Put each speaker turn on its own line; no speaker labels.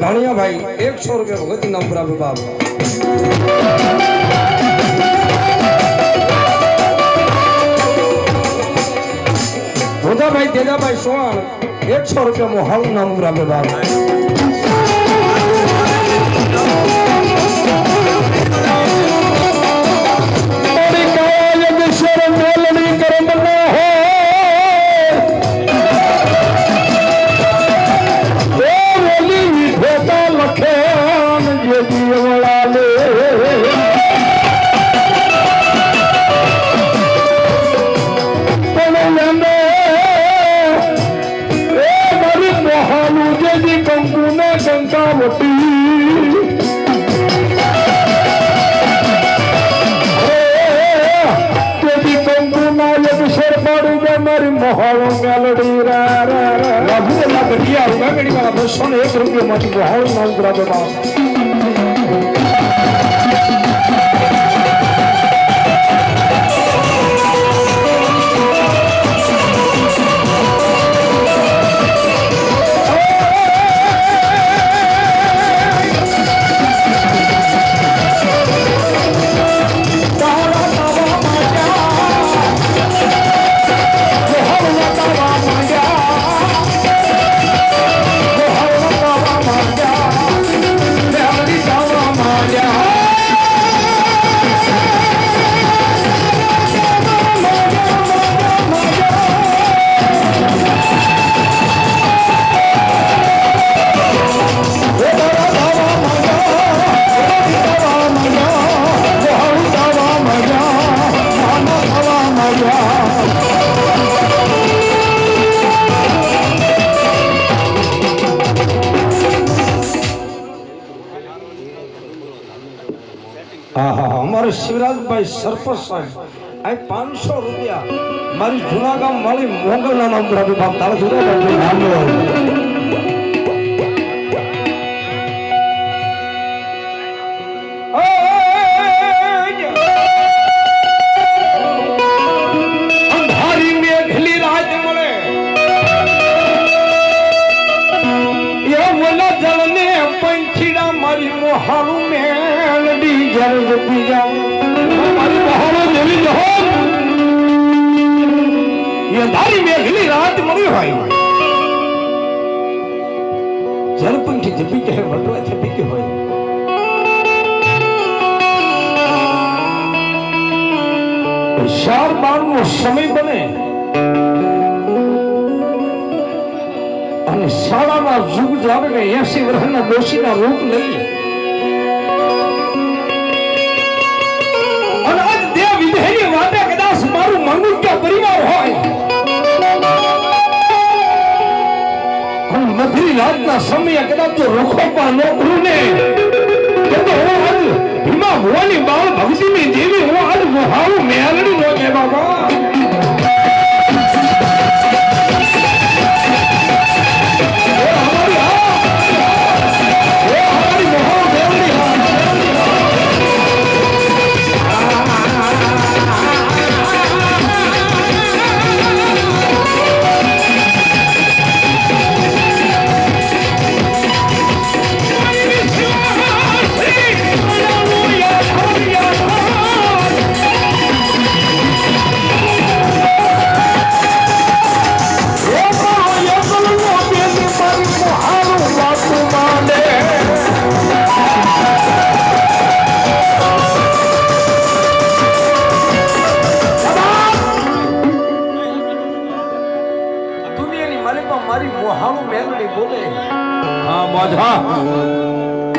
ધાણિયા ભાઈ 100 રૂપિયા ભગત નામ પર આપે બાપ ભોજાભાઈ તેજાભાઈ સોહાણ 100 રૂપિયા મોહાળું નામ પર આપે બાપ ₹100 માંથી મોહાળું નામ કરાવે બાપ શિવરાજભાઈ સરપંચ સાહેબ આ 500 રૂપિયા મારી જૂના ગામ વાળી મોગલ ના નામ પર આપે બાપ તારા જૂના નામ અંધારી મેઘલી રાત મળે એ વલા જળને પંખીડા મારી મોહાળું મેલડી જળ જપી જાવ મેઘલી રાત મળી હોય જળપંખી જપી કે વટવા છપી કે હોય શાર બારનો સમય બને અને શાળાના યુગ જાવે ને 80 વર્ષના ડોશીના રૂપ લઈ અને આજ દેવ વિધેયની વાતે કદાચ મારું મંગુક્ય પરિવાર હોય મધરી રાતના સમયે કદાચ જો રખોપા ન કરું ને તો હું આજ ભીમા ભુવાની બાળ ભક્તિની દેવી હું આજ મોહાળું મેલડી નો કે બાબા મારી મોહાળું મેલડી બોલે હા બાજા